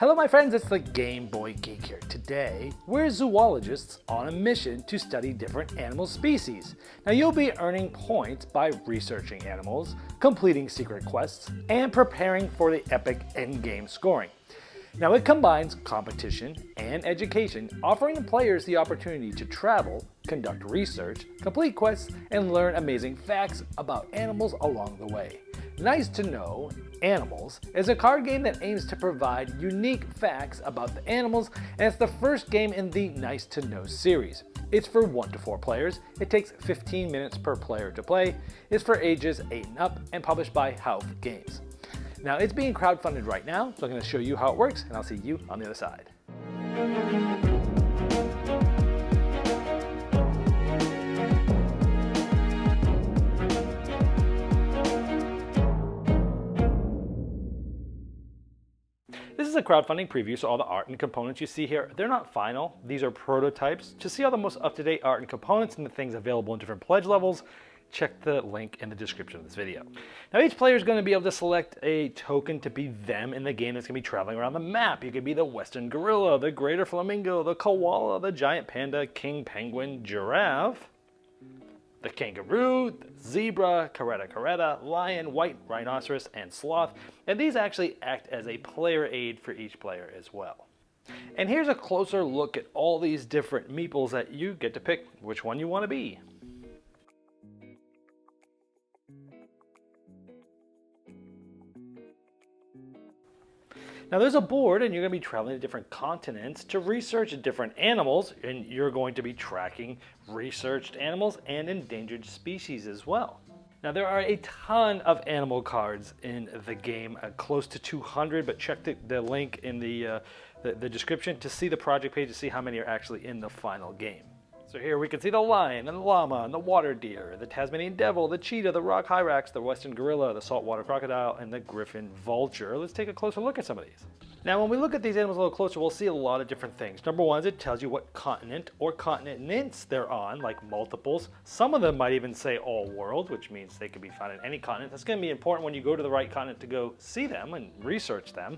Hello my friends, it's the Game Boy Geek here. Today, we're zoologists on a mission to study different animal species. Now you'll be earning points by researching animals, completing secret quests, and preparing for the epic endgame scoring. Now it combines competition and education, offering the players the opportunity to travel, conduct research, complete quests, and learn amazing facts about animals along the way. Nice to Know Animals is a card game that aims to provide unique facts about the animals, and it's the first game in the Nice to Know series. It's for 1 to 4 players, it takes 15 minutes per player to play, it's for ages 8 and up, and published by Hauff Games. Now it's being crowdfunded right now, so I'm going to show you how it works, and I'll see you on the other side. This is a crowdfunding preview, so all the art and components you see here, they're not final. These are prototypes. To see all the most up-to-date art and components and the things available in different pledge levels, check the link in the description of this video. Now each player is going to be able to select a token to be them in the game that's going to be traveling around the map. You could be the western gorilla, the greater flamingo, the koala, the giant panda, king penguin, giraffe, the kangaroo, the zebra, caretta, lion, white rhinoceros, and sloth. And these actually act as a player aid for each player as well. And here's a closer look at all these different meeples that you get to pick which one you want to be. Now there's a board and you're going to be traveling to different continents to research different animals, and you're going to be tracking researched animals and endangered species as well. Now there are a ton of animal cards in the game, close to 200, but check the link in the description to see the project page to see how many are actually in the final game. So here we can see the lion and the llama and the water deer, the Tasmanian devil, the cheetah, the rock hyrax, the western gorilla, the saltwater crocodile, and the griffin vulture. Let's take a closer look at some of these. Now when we look at these animals a little closer, we'll see a lot of different things. Number one is it tells you what continent or continents they're on, like multiples. Some of them might even say all world, which means they could be found in any continent. That's going to be important when you go to the right continent to go see them and research them.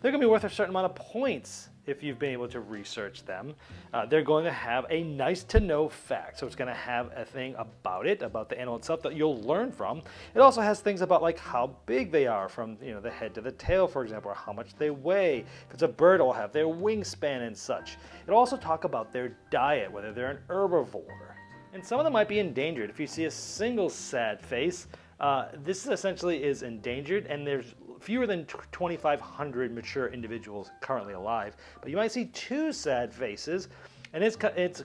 They're going to be worth a certain amount of points if you've been able to research them. They're going to have a nice to know fact. So it's going to have a thing about it, about the animal itself that you'll learn from. It also has things about like how big they are from the head to the tail, for example, or how much they weigh. If it's a bird, it'll have their wingspan and such. It'll also talk about their diet, whether they're an herbivore. And some of them might be endangered. If you see a single sad face, this essentially is endangered, and there's fewer than 2,500 mature individuals currently alive. But you might see 2 sad faces, and it's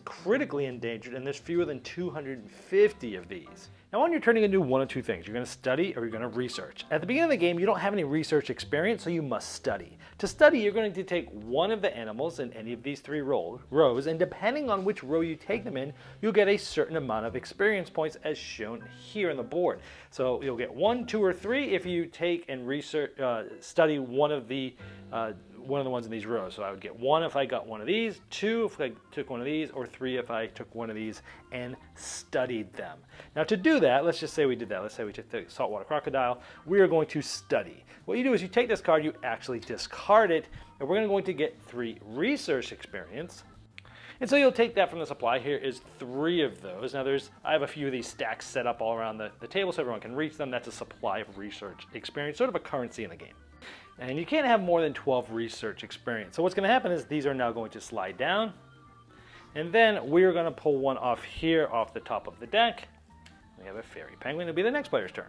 critically endangered, and there's fewer than 250 of these. Now on your turn, you're going to do one of 2 things. You're going to study or you're going to research. At the beginning of the game, you don't have any research experience, so you must study. To study, you're going to take one of the animals in any of these 3 rows, and depending on which row you take them in, you'll get a certain amount of experience points as shown here on the board. So you'll get 1, 2, or 3 if you take and study one of the ones in these rows. So I would get 1 if I got one of these, 2 if I took one of these, or 3 if I took one of these and studied them. Now to do that, let's just say we did that. Let's say we took the saltwater crocodile. We are going to study. What you do is you take this card, you actually discard it, and we're going to get 3 research experience. And so you'll take that from the supply. Here is 3 of those. Now I have a few of these stacks set up all around the table so everyone can reach them. That's a supply of research experience, sort of a currency in the game. And you can't have more than 12 research experience. So what's going to happen is these are now going to slide down. And then we're going to pull one off here off the top of the deck. We have a fairy penguin. It'll be the next player's turn.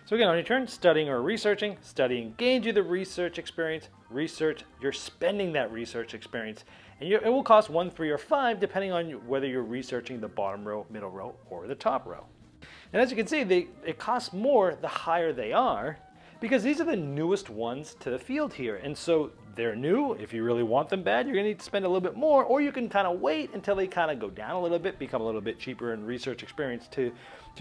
So again, on your turn, studying or researching. Studying gains you the research experience. Research, you're spending that research experience. And it will cost 1, 3, or 5 depending on whether you're researching the bottom row, middle row, or the top row. And as you can see, it costs more the higher they are, because these are the newest ones to the field here. And so they're new. If you really want them bad, you're going to need to spend a little bit more, or you can kind of wait until they kind of go down a little bit, become a little bit cheaper in research experience to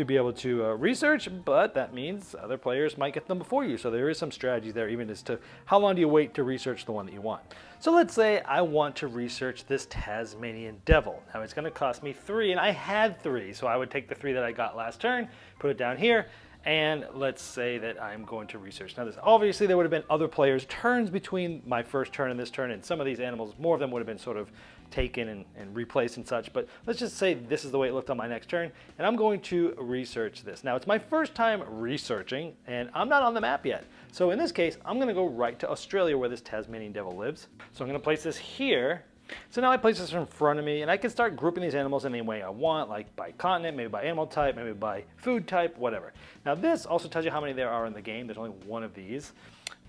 be able to research, but that means other players might get them before you. So there is some strategy there even as to how long do you wait to research the one that you want. So let's say I want to research this Tasmanian devil. Now it's going to cost me 3, and I had 3, so I would take the 3 that I got last turn, put it down here, And let's say that I'm going to research. Now, obviously there would have been other players' turns between my first turn and this turn, and some of these animals, more of them would have been sort of taken and replaced and such. But let's just say this is the way it looked on my next turn, and I'm going to research this. Now, it's my first time researching, and I'm not on the map yet. So in this case, I'm going to go right to Australia where this Tasmanian devil lives. So I'm going to place this here. So now I place this in front of me, and I can start grouping these animals any way I want, like by continent, maybe by animal type, maybe by food type, whatever. Now this also tells you how many there are in the game. There's only one of these.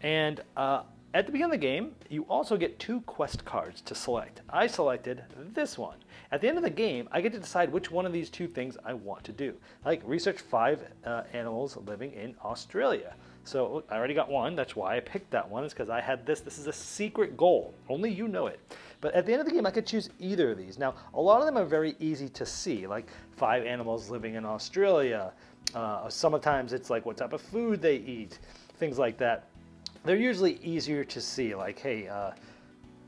And at the beginning of the game, you also get 2 quest cards to select. I selected this one. At the end of the game, I get to decide which one of these 2 things I want to do. Like research 5 animals living in Australia. So I already got one. That's why I picked that one. It's because I had this. This is a secret goal. Only you know it. But at the end of the game, I could choose either of these. Now, a lot of them are very easy to see, like 5 animals living in Australia. Sometimes it's like what type of food they eat, things like that. They're usually easier to see, like, hey,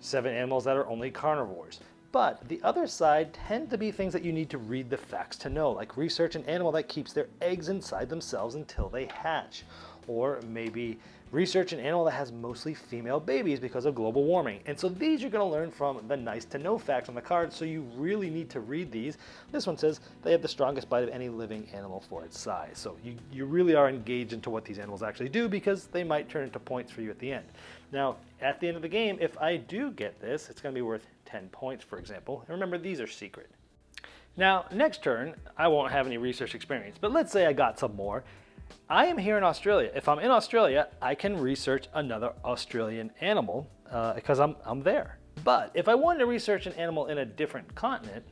7 animals that are only carnivores. But the other side tend to be things that you need to read the facts to know, like research an animal that keeps their eggs inside themselves until they hatch. Or maybe research an animal that has mostly female babies because of global warming. And so these you're going to learn from the nice to know facts on the card, so you really need to read these. This one says they have the strongest bite of any living animal for its size. So you really are engaged into what these animals actually do because they might turn into points for you at the end. Now, at the end of the game, if I do get this, it's going to be worth 10 points, for example. And remember, these are secret. Now, next turn, I won't have any research experience, but let's say I got some more. I am here in Australia. If I'm in Australia, I can research another Australian animal because I'm there. But if I wanted to research an animal in a different continent,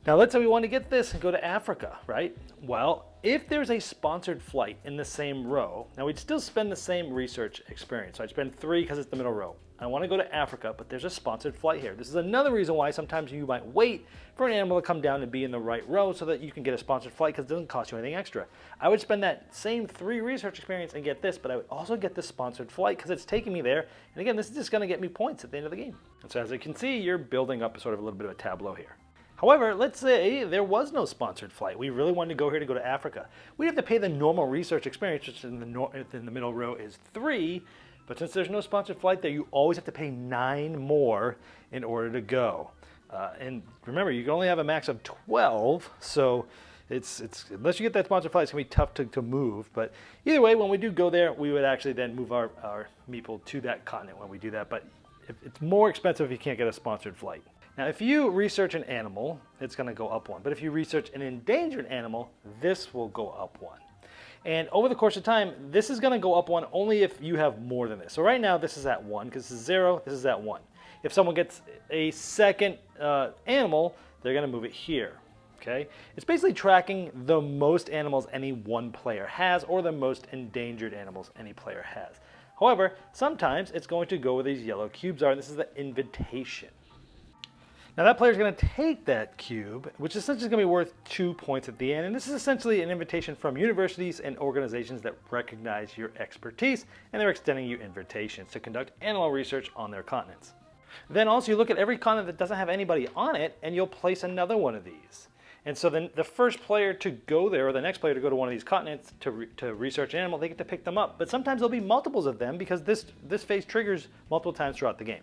now let's say we want to get this and go to Africa, right? Well, if there's a sponsored flight in the same row, now we'd still spend the same research experience. So I'd spend 3 because it's the middle row. I want to go to Africa, but there's a sponsored flight here. This is another reason why sometimes you might wait for an animal to come down and be in the right row so that you can get a sponsored flight because it doesn't cost you anything extra. I would spend that same 3 research experience and get this, but I would also get this sponsored flight because it's taking me there. And again, this is just going to get me points at the end of the game. And so as you can see, you're building up sort of a little bit of a tableau here. However, let's say there was no sponsored flight. We really wanted to go here to go to Africa. We'd have to pay the normal research experience, which in the middle row is 3. But since there's no sponsored flight there, you always have to pay 9 more in order to go. And remember, you can only have a max of 12, so it's unless you get that sponsored flight, it's going to be tough to move. But either way, when we do go there, we would actually then move our meeple to that continent when we do that. But it's more expensive if you can't get a sponsored flight. Now, if you research an animal, it's going to go up 1. But if you research an endangered animal, this will go up 1. And over the course of time, this is going to go up 1 only if you have more than this. So right now, this is at 1 because this is 0, this is at 1. If someone gets a second animal, they're going to move it here. Okay? It's basically tracking the most animals any one player has or the most endangered animals any player has. However, sometimes it's going to go where these yellow cubes are, and this is the invitation. Now that player is going to take that cube, which is essentially going to be worth 2 points at the end. And this is essentially an invitation from universities and organizations that recognize your expertise, and they're extending you invitations to conduct animal research on their continents. Then also you look at every continent that doesn't have anybody on it, and you'll place another one of these. And so then the first player to go there, or the next player to go to one of these continents to research an animal, they get to pick them up. But sometimes there'll be multiples of them because this phase triggers multiple times throughout the game.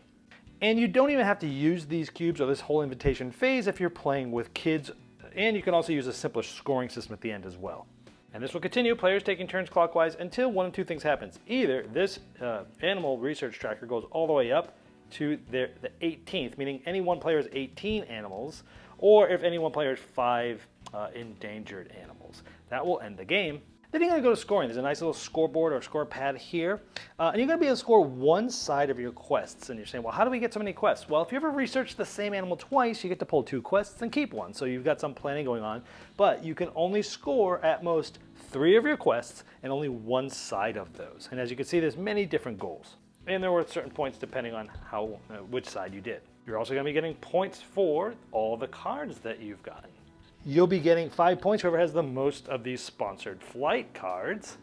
And you don't even have to use these cubes or this whole invitation phase if you're playing with kids, and you can also use a simpler scoring system at the end as well. And this will continue, players taking turns clockwise until one of 2 things happens. Either this animal research tracker goes all the way up to the 18th, meaning any one player has 18 animals, or if any one player has 5 endangered animals. That will end the game. Then you're going to go to scoring. There's a nice little scoreboard or score pad here. And you're going to be able to score one side of your quests. And you're saying, well, how do we get so many quests? Well, if you ever research the same animal twice, you get to pull 2 quests and keep 1. So you've got some planning going on. But you can only score at most 3 of your quests and only 1 side of those. And as you can see, there's many different goals. And there were certain points depending on which side you did. You're also going to be getting points for all the cards that you've gotten. You'll be getting 5 points, whoever has the most of these sponsored flight cards.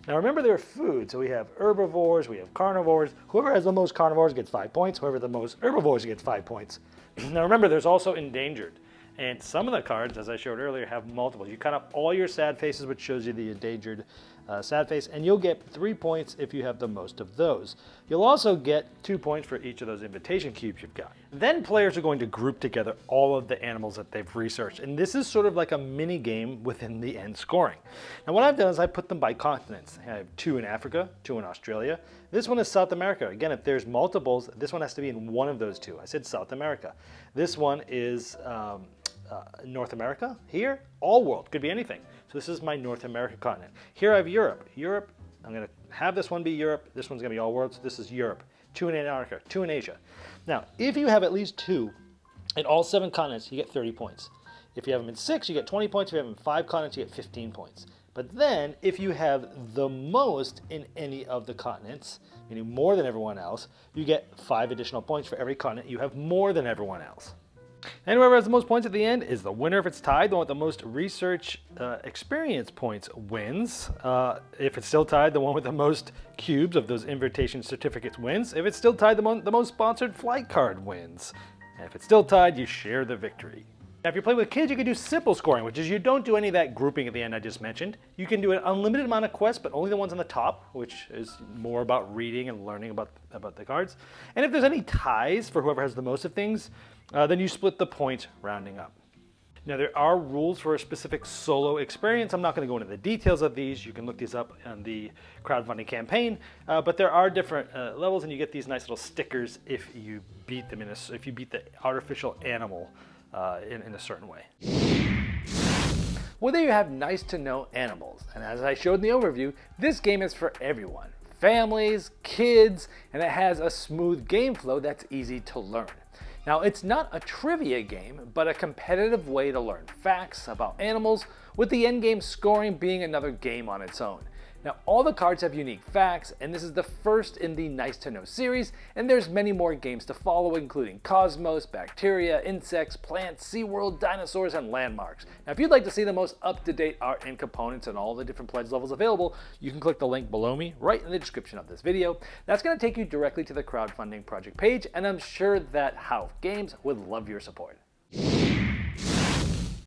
Now remember, they're food, so we have herbivores, we have carnivores. Whoever has the most carnivores gets 5 points, whoever has the most herbivores gets 5 points. Now remember, there's also endangered. And some of the cards, as I showed earlier, have multiple. You cut up all your sad faces, which shows you the endangered sad face, and you'll get 3 points if you have the most of those. You'll also get 2 points for each of those invitation cubes you've got. Then players are going to group together all of the animals that they've researched, and this is sort of like a mini game within the end scoring. Now what I've done is I put them by continents. I have 2 in Africa, 2 in Australia. This one is South America. Again, if there's multiples, this one has to be in one of those 2. I said South America. This one is North America. Here, all world, could be anything. So this is my North America continent. Here I have Europe. Europe, I'm going to have this one be Europe. This one's going to be all world, so this is Europe. 2 in Antarctica, 2 in Asia. Now, if you have at least 2 in all 7 continents, you get 30 points. If you have them in 6, you get 20 points. If you have them in 5 continents, you get 15 points. But then, if you have the most in any of the continents, meaning more than everyone else, you get 5 additional points for every continent you have more than everyone else. And whoever has the most points at the end is the winner. If it's tied, the one with the most research experience points wins. If it's still tied, the one with the most cubes of those invitation certificates wins. If it's still tied, the most sponsored flight card wins. And if it's still tied, you share the victory. Now, if you play with kids, you can do simple scoring, which is you don't do any of that grouping at the end I just mentioned. You can do an unlimited amount of quests, but only the ones on the top, which is more about reading and learning about the cards. And if there's any ties for whoever has the most of things, then you split the points rounding up. Now, there are rules for a specific solo experience. I'm not going to go into the details of these. You can look these up on the crowdfunding campaign. But there are different levels, and you get these nice little stickers if you beat them if you beat the artificial animal in a certain way. Well, there you have nice to know animals. And as I showed in the overview, this game is for everyone. Families, kids, and it has a smooth game flow that's easy to learn. Now, it's not a trivia game, but a competitive way to learn facts about animals, with the endgame scoring being another game on its own. Now, all the cards have unique facts, and this is the first in the Nice to Know series, and there's many more games to follow, including Cosmos, Bacteria, Insects, Plants, SeaWorld, Dinosaurs, and Landmarks. Now, if you'd like to see the most up-to-date art and components and all the different pledge levels available, you can click the link below me, right in the description of this video. That's going to take you directly to the crowdfunding project page, and I'm sure that How Games would love your support.